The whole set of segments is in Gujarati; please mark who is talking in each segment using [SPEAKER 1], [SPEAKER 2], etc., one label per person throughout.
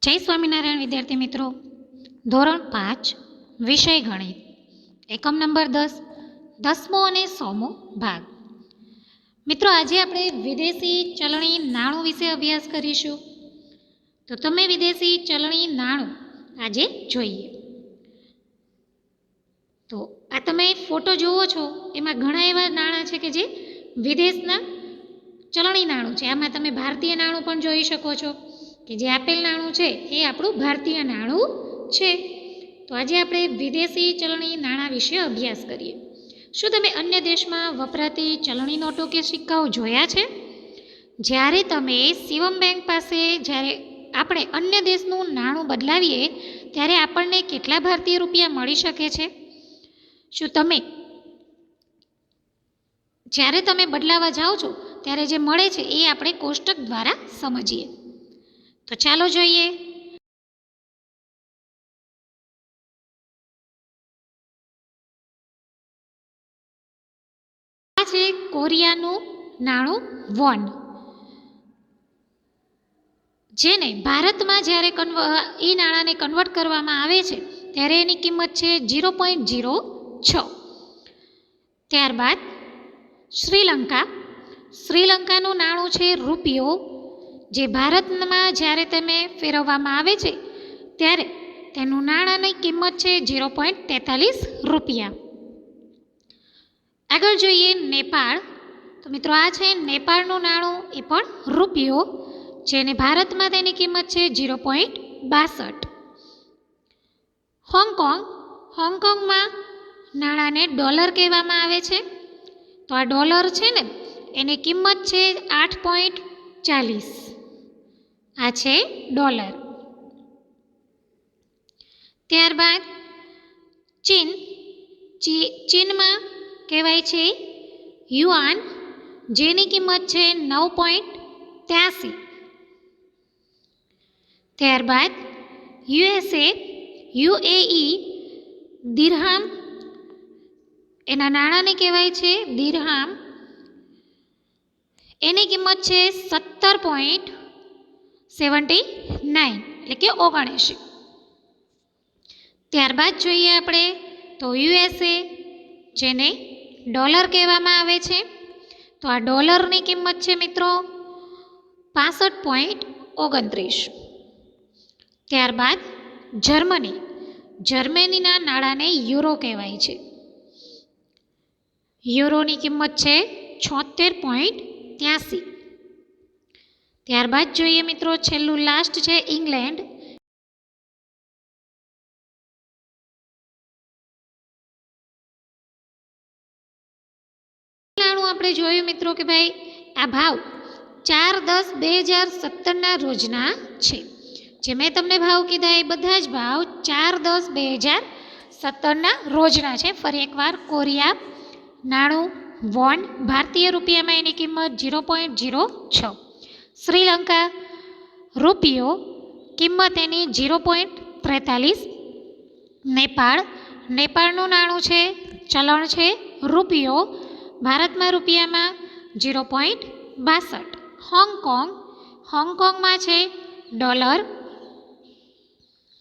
[SPEAKER 1] જય સ્વામિનારાયણ વિદ્યાર્થી મિત્રો, ધોરણ 5 વિષય ગણિત, એકમ નંબર 10, 10મો અને 100મો ભાગ. મિત્રો, આજે આપણે વિદેશી ચલણી નાણું વિશે અભ્યાસ કરીશું. તો તમે વિદેશી ચલણી નાણું આજે જોઈએ. તો આ તમે ફોટો જુઓ છો, એમાં ઘણા એવા નાણાં છે કે જે વિદેશના ચલણી નાણું છે. આમાં તમે ભારતીય નાણું પણ જોઈ શકો છો કે જે આપેલ નાણું છે એ આપણું ભારતીય નાણું છે. તો આજે આપણે વિદેશી ચલણી નાણાં વિશે અભ્યાસ કરીએ. શું તમે અન્ય દેશમાં વપરાતી ચલણી નોટો કે સિક્કાઓ જોયા છે? જ્યારે તમે શિવમ બેંક પાસે જ્યારે આપણે અન્ય દેશનું નાણું બદલાવીએ ત્યારે આપણને કેટલા ભારતીય રૂપિયા મળી શકે છે? શું તમે જ્યારે તમે બદલાવા જાઓ છો ત્યારે જે મળે છે એ આપણે કોષ્ટક દ્વારા સમજીએ. તો ચાલો જોઈએ. આ છે કોરિયાનું નાણું વોન, જેને ભારતમાં જ્યારે એ નાણાંને કન્વર્ટ કરવામાં આવે છે ત્યારે એની કિંમત છે 0.06. ત્યારબાદ શ્રીલંકાનું નાણું છે રૂપિયો, જે ભારતમાં જ્યારે તમે ફેરવવામાં આવે છે ત્યારે તેનું નાણાંની કિંમત છે 0.43 રૂપિયા. આગળ જોઈએ નેપાળ. તો મિત્રો, આ છે નેપાળનું નાણું, એ પણ રૂપિયો, જેને ભારતમાં તેની કિંમત છે 0.62. હોંગકોંગમાં નાણાંને ડોલર કહેવામાં આવે છે. તો આ ડોલર છે ને, એની કિંમત છે 8.40. આ છે ડોલર. ત્યારબાદ ચીનમાં કહેવાય છે યુઆન, જેની કિંમત છે 9.83. ત્યારબાદ યુએઈ દિરહામ, એના નાણાંને કહેવાય છે દિરહામ, એની કિંમત છે 17.79 એટલે કે 79. ત્યારબાદ જોઈએ આપણે તો યુએસએ, જેને ડોલર કહેવામાં આવે છે. તો આ ડોલરની કિંમત છે મિત્રો 65.29. ત્યારબાદ જર્મનીના નાણાંને યુરો કહેવાય છે. યુરોની કિંમત છે 76.83. ત્યારબાદ જોઈએ મિત્રો, છેલ્લું લાસ્ટ છે ઇંગ્લેન્ડ. આપણે જોયું મિત્રો કે ભાઈ આ ભાવ 4/10/2017ના રોજના છે. જે મેં તમને ભાવ કીધા એ બધા જ ભાવ 4/10/2017ના રોજના છે. ફરી એકવાર, કોરિયા નાણું વોન, ભારતીય રૂપિયામાં એની કિંમત 0.06. શ્રીલંકા રૂપિયો, કિંમત એની 0.43. નેપાળનું નાણું છે, ચલણ છે રૂપિયો, ભારતમાં રૂપિયામાં 0.62. હોંગકોંગમાં છે ડોલર,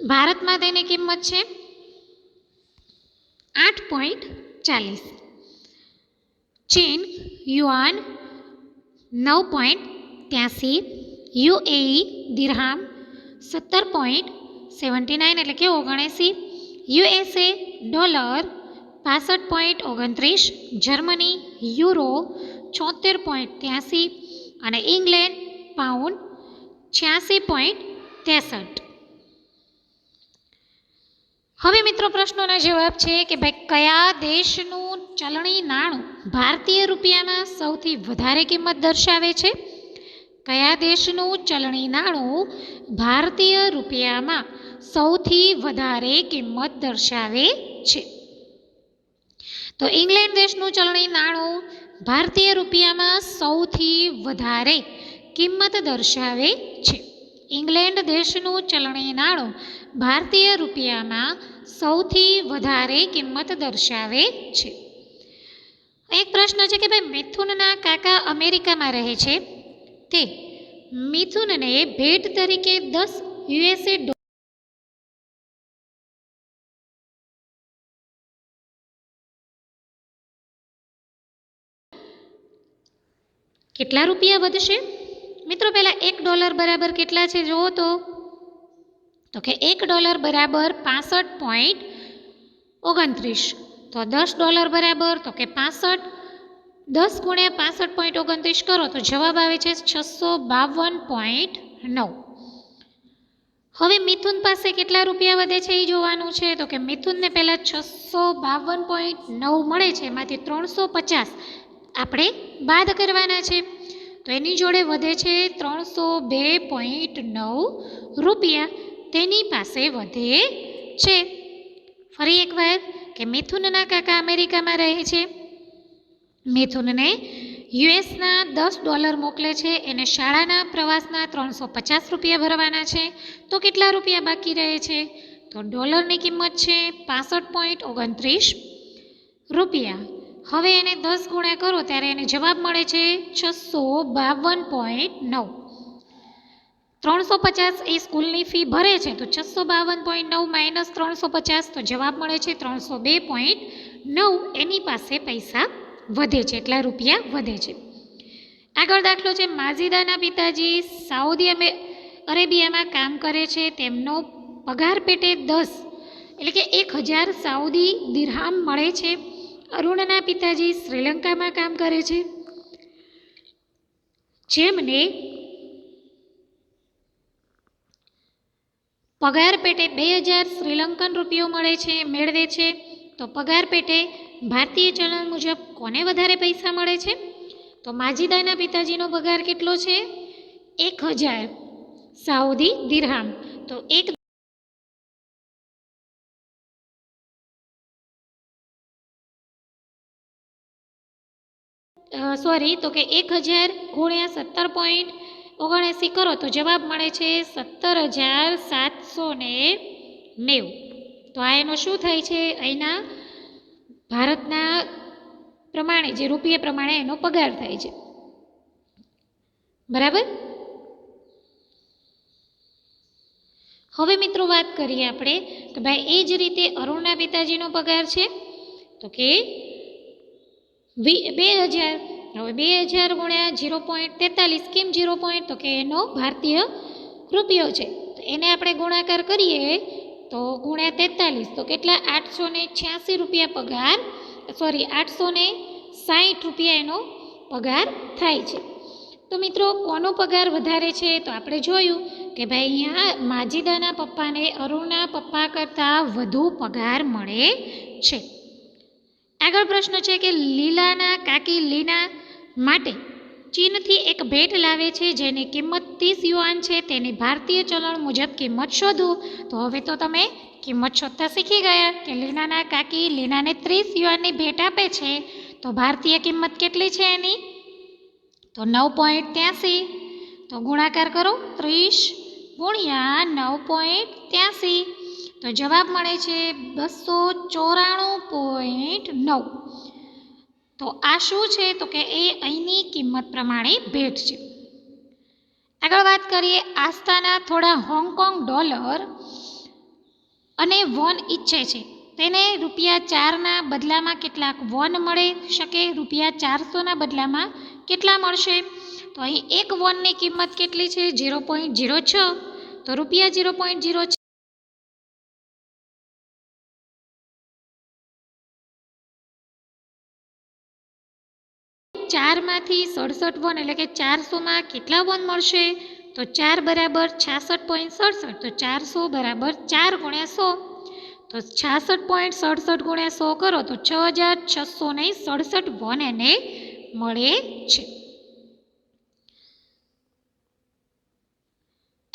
[SPEAKER 1] ભારતમાં તેની કિંમત છે 8.40. ચીન યુઆન 9.83. યુએઈ દિરહામ 17.79 એટલે કે 79. USA dollar 65.29. જર્મની યુરો 76.83 અને ઇંગ્લેન્ડ પાઉન્ડ 86.63. હવે મિત્રો, પ્રશ્નોના જવાબ છે કે ભાઈ કયા દેશનું ચલણી નાણું ભારતીય રૂપિયામાં સૌથી વધારે કિંમત દર્શાવે છે? કયા દેશનું ચલણી નાણું ભારતીય રૂપિયામાં સૌથી વધારે કિંમત દર્શાવે છે? તો ઇંગ્લેન્ડ દેશનું ચલણી નાણું ભારતીય રૂપિયામાં સૌથી વધારે કિંમત દર્શાવે છે. ઇંગ્લેન્ડ દેશનું ચલણી નાણું ભારતીય રૂપિયામાં સૌથી વધારે કિંમત દર્શાવે છે. એક પ્રશ્ન છે કે ભાઈ મિથુનના કાકા અમેરિકામાં રહે છે, તે મિથુનને ભેટ તરીકે 10 યુએસએ કેટલા રૂપિયા વધશે? મિત્રો પહેલાં $1 બરાબર કેટલા છે જુઓ તો કે $1 બરાબર 65.29. તો $10 બરાબર તો કે 65, 10 ગુણ્યા 65.29 કરો તો જવાબ આવે છે 652.9. હવે મિથુન પાસે કેટલા રૂપિયા વધે છે એ જોવાનું છે. તો કે મિથુનને પહેલાં 652.9 મળે છે, એમાંથી 350 આપણે બાદ કરવાના છે. તો એની જોડે વધે છે 302.9 રૂપિયા તેની પાસે વધે છે. ફરી એકવાર કે મિથુનના કાકા અમેરિકામાં રહે છે, મિથુનને યુએસના $10 મોકલે છે, એને શાળાના પ્રવાસના 350 રૂપિયા ભરવાના છે. તો કેટલા રૂપિયા બાકી રહે છે? તો ડોલરની કિંમત છે 65.29 રૂપિયા. હવે એને 10 ગુણ્યા કરો ત્યારે એને જવાબ મળે છે 652.9. 350 એ સ્કૂલની ફી ભરે છે, તો 652.9 માઇનસ 350 તો જવાબ મળે છે 302.9. એની પાસે પૈસા વધે છે, એટલા રૂપિયા વધે છે. આગળ દાખલો છે, માજીદાના પિતાજી સાઉદી અરેબિયામાં કામ કરે છે, તેમનો પગાર પેટે 10 એટલે કે 1000 સાઉદી દિરહામ મળે છે. અરુણના પિતાજી શ્રીલંકામાં કામ કરે છે, જેમને પગાર પેટે 2000 શ્રીલંકન રૂપિયો મેળવે છે. તો પગાર પેટે ભારતીય ચલણ મુજબ કોને વધારે પૈસા મળે છે? તો માજીદાના પિતાજીનો પગાર કેટલો છે? 1000 સાઉદી દિરહામ. તો તો કે 1000 ગુણ્યા 17.79 કરો તો જવાબ મળે છે 17,790. તો આ એનો શું થાય છે? અહીંના ભારતના પ્રમાણે જે રૂપિયા પ્રમાણે એનો પગાર થાય છે. બરાબર. હવે મિત્રો વાત કરીએ આપણે કે ભાઈ એ જ રીતે અરુણના પિતાજીનો પગાર છે તો કે 2000. હવે 2000 ગુણ્યા 0.43. કેમ 0. તો કે એનો ભારતીય રૂપિયો છે, તો એને આપણે ગુણાકાર કરીએ તો ગુણ્યા 43 તો કેટલા? 886 રૂપિયા પગાર, 860 રૂપિયા એનો પગાર થાય છે. તો મિત્રો કોનો પગાર વધારે છે? તો આપણે જોયું કે ભાઈ અહીંયા માજીદાના પપ્પાને અરુણના પપ્પા કરતાં વધુ પગાર મળે છે. આગળ પ્રશ્ન છે કે લીલાના કાકી લીના માટે ચીનથી એક ભેટ લાવે છે જેની કિંમત 30 યુઆન છે, તેની ભારતીય ચલણ મુજબ કિંમત શોધો. તો હવે તો તમે કિંમત શોધતા શીખી ગયા કે લીનાના કાકી લીનાને 30 યુઆનની ભેટ આપે છે, તો ભારતીય કિંમત કેટલી છે એની? તો 9.83. તો ગુણાકાર કરો 30 ગુણ્યા 9.83 તો જવાબ મળે છે 294.9. તો આ શું છે? તો કે એ અહીંની કિંમત પ્રમાણે ભેટ છે. આગળ વાત કરીએ, આસ્થાના થોડા હોંગકોંગ ડોલર અને વોન ઈચ્છે છે, તેને ₹4ના બદલામાં કેટલાક વોન મળી શકે? ₹400ના બદલામાં કેટલા મળશે? તો અહીં એક વોનની કિંમત કેટલી છે? 0.06. તો ₹0.06 4માંથી 67 વોન એટલે કે 400માં કેટલા વોન મળશે? તો 4 બરાબર 66.67. તો 400 બરાબર 4 ગુણ્યા 100. તો 66.67 ગુણ્યા 100 કરો તો 6667 વોન એને મળે છે.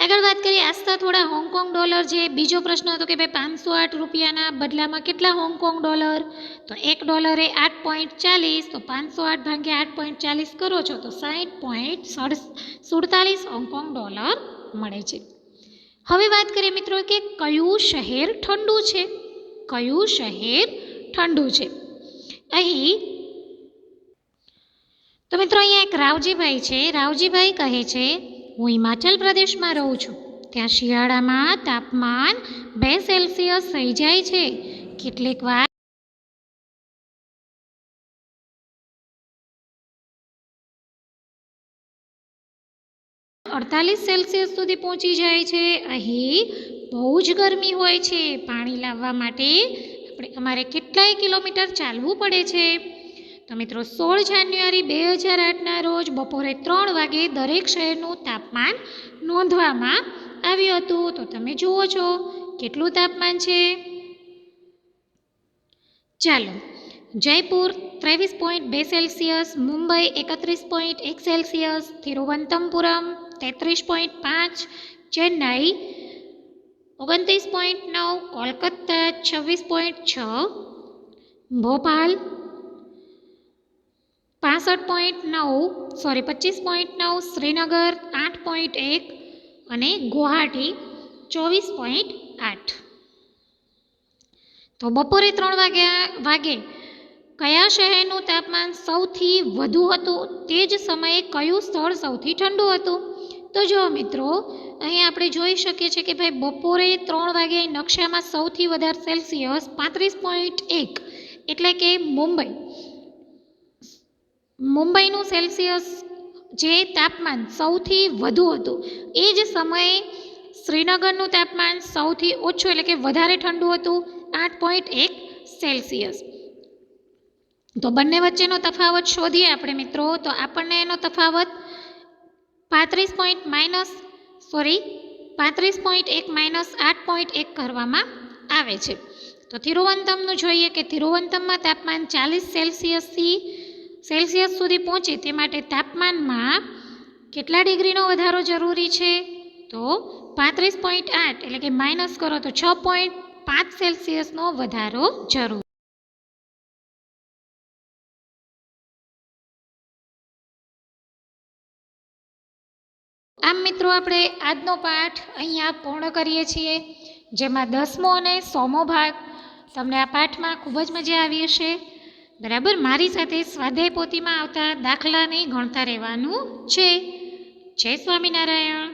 [SPEAKER 1] આગળ વાત કરીએ, આસ્થા થોડા હોંગકોંગ ડોલર છે. બીજો પ્રશ્ન હતો કે ભાઈ 508 રૂપિયાના બદલામાં કેટલા હોંગકોંગ ડોલર? તો $1 એ 8.40. તો 508 ભાગ્યા 8.40 કરો છો તો 60.47 હોંગકોંગ ડોલર મળે છે. હવે વાત કરીએ મિત્રો કે કયું શહેર ઠંડુ છે? કયું શહેર ઠંડુ છે? અહીં તો મિત્રો અહીંયા એક રાવજીભાઈ છે. રાવજીભાઈ કહે છે, હું હિમાચલ પ્રદેશમાં રહું છું. ત્યાં શિયાળામાં તાપમાન 2 સેલ્સિયસ થઈ જાય છે. કેટલીક વાર 48 સેલ્સિયસ સુધી પહોંચી જાય છે. અહીં બહુ જ ગરમી હોય છે. પાણી લાવવા માટે અમારે કેટલાય કિલોમીટર ચાલવું પડે છે. તો મિત્રો 16 જાન્યુઆરી 2008ના રોજ બપોરે 3 વાગે દરેક શહેરનું તાપમાન નોંધવામાં આવ્યું હતું. તો તમે જુઓ છો કેટલું તાપમાન છે. ચાલો, જયપુર 23.2 સેલ્સિયસ, મુંબઈ 31.1 સેલ્સિયસ, તિરુવનંતપુરમ 33.5, ચેન્નાઈ 29.9, કોલકાતા 26.6, ભોપાલ 25.9, શ્રીનગર 8.1 અને ગુવાહાટી 24.8. તો બપોરે 3 વાગે કયા શહેરનું તાપમાન સૌથી વધુ હતું? તે જ સમયે કયું સ્થળ સૌથી ઠંડુ હતું? તો જો મિત્રો, અહીં આપણે જોઈ શકીએ છીએ કે ભાઈ બપોરે 3 વાગે નકશામાં સૌથી વધારે સેલ્સિયસ 35.1 એટલે કે મુંબઈનું સેલ્સિયસ જે તાપમાન સૌથી વધુ હતું. એ જ સમયે શ્રીનગરનું તાપમાન સૌથી ઓછું એટલે કે વધારે ઠંડુ હતું, 8.1 સેલ્સિયસ. તો બંને વચ્ચેનો તફાવત શોધીએ આપણે મિત્રો. તો આપણને એનો તફાવત 35.1 માઇનસ 8.1 કરવામાં આવે છે. તો તિરુવનંતપુરમનું જોઈએ કે તિરુવનંતપુરમમાં તાપમાન 40 સેલ્સિયસ સુધી પહોંચે તે માટે તાપમાનમાં કેટલા ડિગ્રીનો વધારો જરૂરી છે? તો 35.8 એટલે કે માઇનસ કરો તો 6.5 સેલ્સિયસનો વધારો જરૂર. આમ મિત્રો, આપણે આજનો પાઠ અહીંયા પૂર્ણ કરીએ છીએ, જેમાં 10મો અને 100મો ભાગ. તમને આ પાઠમાં ખૂબ જ મજા આવી હશે. બરાબર, મારી સાથે સ્વાધ્યાય પોથીમાં આવતા દાખલાને ગણતા રહેવાનું છે. જય સ્વામિનારાયણ.